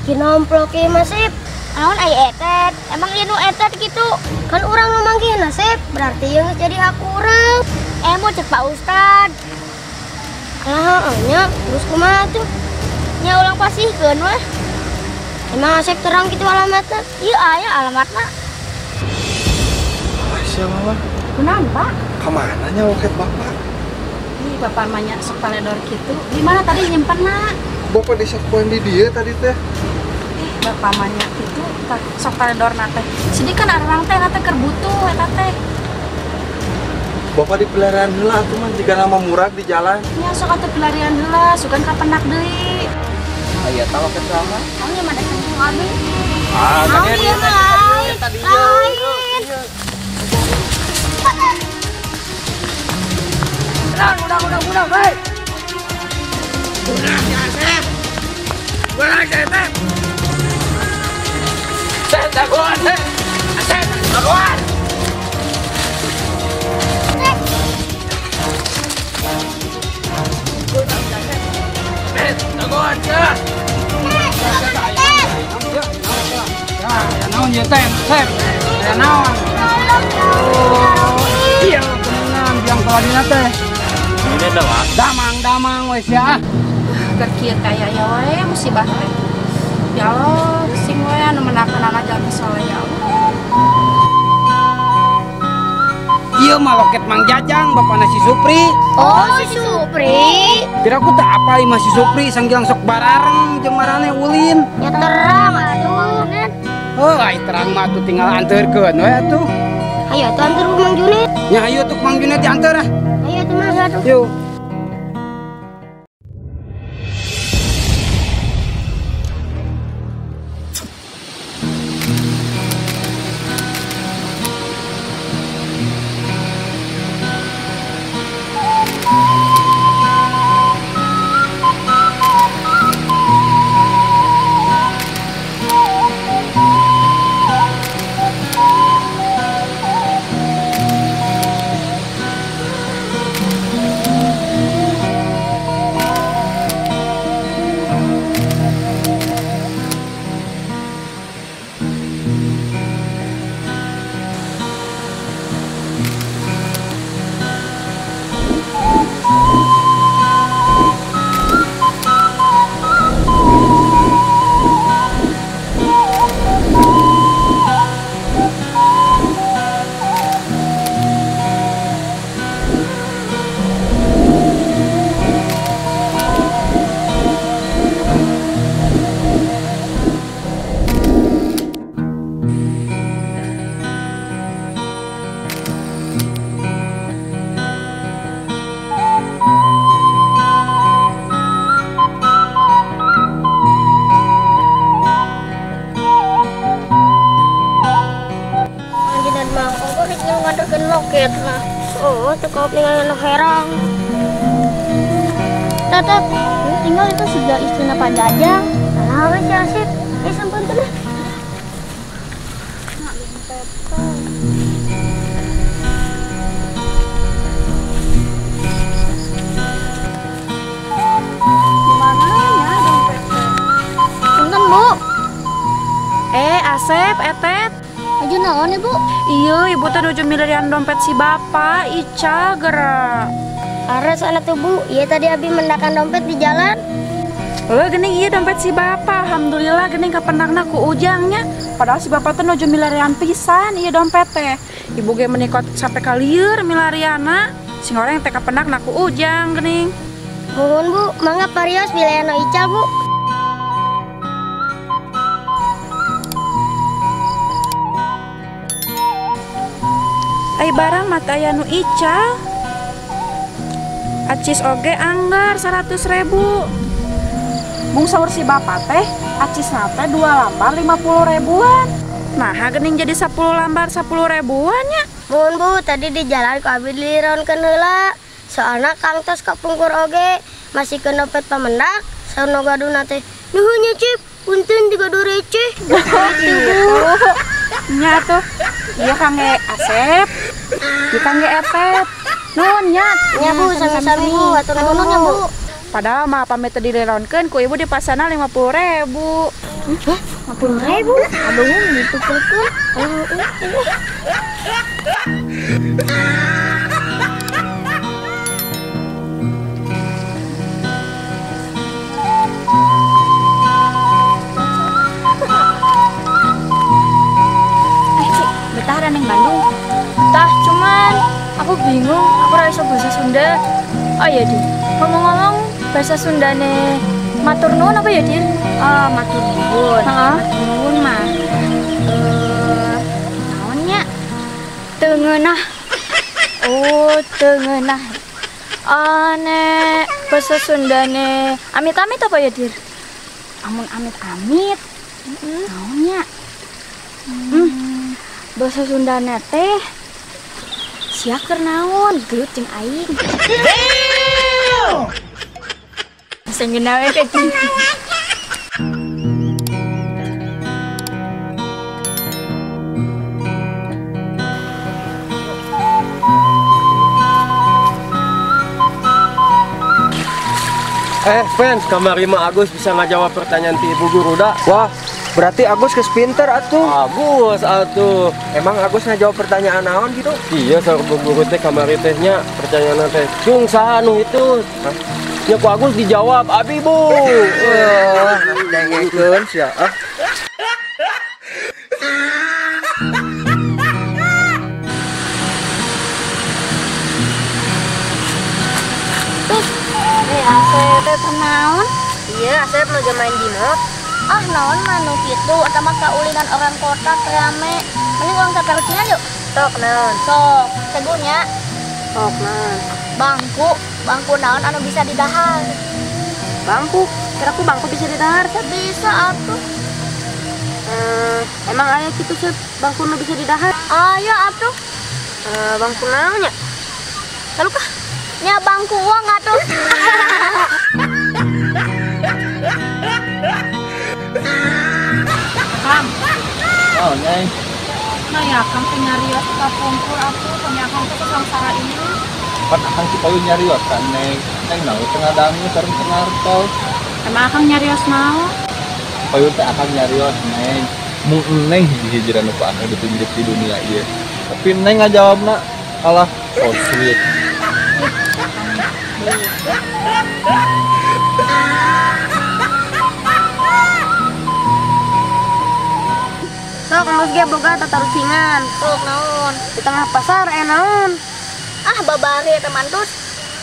Kinomplok ieu mah Sip. Naon aya etet? Emang ieu nu etet gitu? Kan urang nu manggihna Sip, berarti ieu geus jadi hak urang. Mau cek Pak Ustad. Alah, nya terus kumaha tuh? Nya ulang pasihkeun mah. Emang Asep terang gitu alamatna? Ieu aya alamatna. Siapa mama? Kunaon, Pak? Kemana nya loket bapak? Ih, Bapak manya sok paledor gitu. Di mana tadi nyimpenna? Bapak disakuan di dia tadi teh. Bapak manya itu sok paledor nate. Sini kan arang teh nate keur butuh eta teh. Bapak di peliharaan heula atuh mah jika nama murag di jalan. Nya sok atuh pelarian heula, sugan kapenak deui. Aya tah loket sama. Naon nya mah datang ku abi? Tadi dia tadi Udah, hei. Udah, ya, Sep. Udah, Sep. Sep, jagoan, Sep. Sep, jagoan. Sep, jagoan, ya. Ya, naon ya, Sep. Sep, ya naon. Iya, beneran biang keladina teh. Ini damang wes ya. Keur kieu kaya ya we musibah teh. Ya Allah, sing we anu menakeunana jalmi soleh ya Allah. Ieu mah loket Mang Jajang, bapana si Supri. Oh, si Supri. Kira aku tak apa mah si Supri sanggilang sok barareng jeung marane ulin. Ya terang atuh. Oh, ai terang mah atuh tinggal anterkeun we atuh. Ayo tuh antar Mang Junid. Nya ayo tuh Mang Junid diantar ah. Ayo tuh Mas atuh. Yuk. Loket lah. Oh, cukup tinggal herang. Tetep, tinggal itu sudah istrinya Pak Jajang. Nah, wes ya Asep. Sampun tuh deh. Gimana ya dompetnya? Punten, Bu. Asep, Etet. Aju naon, Ibu? Iya, ibu teh nuju milarian dompet si bapak, Ica gerak. Ares anak tuh Bu, iya tadi Abi mendakan dompet di jalan. Gening iya dompet si bapak, alhamdulillah gening kapenakna ku ujangnya. Padahal si bapak teh nuju milarian pisan iya dompet teh. Ibu ge menikot sampai kalieur milariana. Sing orang teh kapenakna ku ujang gening. Mohon Bu, mangga parios bilayano Ica Bu. Ai barang mata aya nu Ica. Acis oge anggar 100.000. Mung saur si bapak teh, acis nate 2 lembar 50 ribuan. Nah, gening jadi 10 lembar 10 ribuan ya. Mohon Bu, tadi di jalan ku Abi dilironkeun heula. Soalna Kang tos kapungkur oge masih ke dompet pamendak. Sauna gaduna teh, nuhun nya Cip, punten juga do receh. Nya tuh, iya Kangge Asep, iya Kangge Etet. Nuhun nya. Nya Bu, sami-sami Bu, atur nuhun nya Bu. Padahal mah pamit dilironkeun ku ibu di pasana 50.000. 50.000. Aduh, gitu kan. Betah ada neng Bandung. Tah, cuman aku bingung, aku ora iso bahasa Sunda. Oh iya, Dir. Ngomong-ngomong, bahasa Sundane matur nuwun apa ya, Dir? Oh, matur nuwun. Matur nuwun mah. Naonnya? Tengenah. Oh, tengenah. Bahasa Sundane amit-amit apa ya, Dir? Amun amit-amit. Naonnya? Bahasa Sundana teh sia keur naon? Geut jeung aing. Sengeuna we teh. Fans, kamari mah Agus bisa ngajawab pertanyaan ti Ibu Guru dah. Wah, berarti Agus geus pinter atuh. Agus atuh. Emang Agus ngajawab pertanyaan naon gitu? Iya, sareng Bu Guru teh kamari teh nya pertanyaan teh. Cung saha nu itu? Nya ku Agus dijawab, "Abi, Bu." Wah, dengekeun sia. Asep teh naon? Iya, Asep mau main dimot. Ah, naon manu kitu eta mah kaulinan orang kota rame. Mending urang tatarucingan yuk. Sok naon? Sok, segunya Sok naon? bangku naon anu bisa didahar. Bangku. Kira aku bangku bisa didahar. Bisa atuh. Emang aya kitu sih bangku nu bisa didahar? Aya atuh. Bangku naonnya? Lalu kah? Nya bangku uang atuh. Kam. Oh, Neng. Nah ya, Kam teh nyarios ka pungkur aku punya Kam teh sangsara ini. Kan akan cipayu nyarios kan, Neng. Neng naon tengah dangu sareng tengah hartol. Emang Akang nyarios naon? Cipayu teh akan nyarios, Neng. Mung Neng hiji-hiji nu anu ditunjuk di dunia ieu. Tapi Neng ngajawabna alah so sweet. Sok geus ge boga tatarucingan. Sok naon? Di tengah pasar naon? Ah, babari teman tus.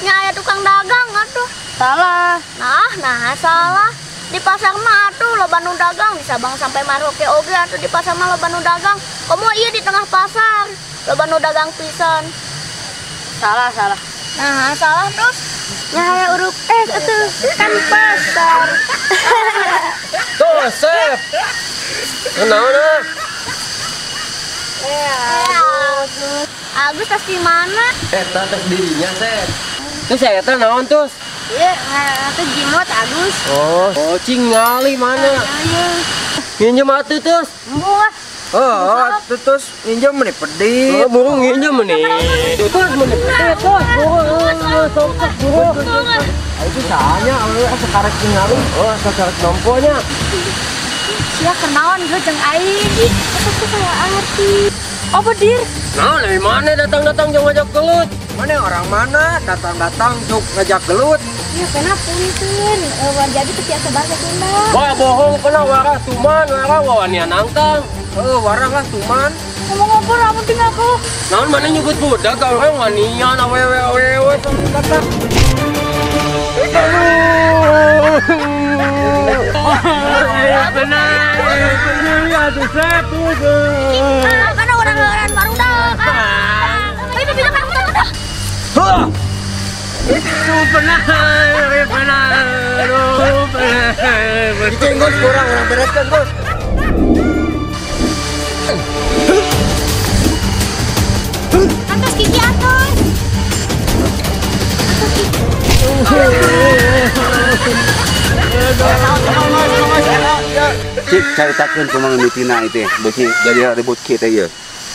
Nya aya tukang dagang atuh. Salah. Nah salah. Di pasar mah atuh loba nu dagang di Sabang sampai Maroke oge atuh di pasar mah loba nu dagang. Komo ieu di tengah pasar. Loba nu dagang pisan. Salah. Nah, salah terus. Nya aya huruf S atuh. Kan pasar. Tuh, Sep. Naon ah? Agus tas di mana? Eta teh dirinya, Sep. Terus saya teh naon tus? Iya, atuh jimot Agus. Oh, cingali mana? Nginjem atuh tus. Embuh. Oh, tutus ninjam meni pedih. Oh, burung nginjem nih. Tus meni pedih, tus. Burung. Itu sahanya sekarek ningali. Oh, sakarek nomponya. Sia kenaon gue jeung aing. Eta teh kayak arti. Apa dir? Nah, dari mana datang-datang jeung ngajak gelut? Mana orang mana datang-datang untuk ngajak gelut? Ya kenapa punten? Jadi teh biasa bahasa Sunda. Wah, bohong pernah warah tuman, warah wawanian angkang. Warang lah tuman. Ngomong ngobrol amun ting aku. Naon mana nyebut budak ka orang wanian awewe kata. Benar ya tuh satu. Kan orang-orang baru dah. Itu bisa kan udah. Benar. Dicenggot kurang orang bereskan bos. Atas gigi atas. Cik caritakeun kumaha mitina itu beuki jadi ribut kita ieu.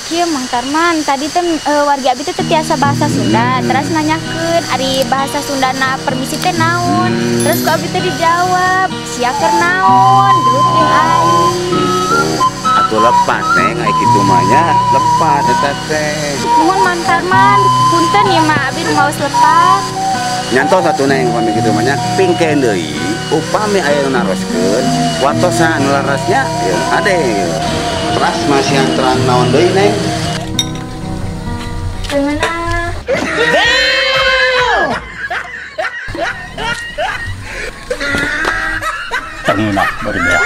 Kieu Mang Tarman, tadi teh warga abi teh tiasa bahasa Sunda, terus nanyakeun ari bahasa Sundana permisi teh naon. Terus ku abi teh dijawab, sia keur naon, gelut jeung aing. Atuh lepas neng, ai kitu mah nya lepas eta teh. Nuhun Mang Tarman, punten ya mah abi nu maos lepas. Nyantos satu neng upami kitu mah nya pingkeun deui, upami aya nu naroskeun, watosan larasnya ya ade. Pras masih antran naon deui neng? Gimana? Tenguna baru beak.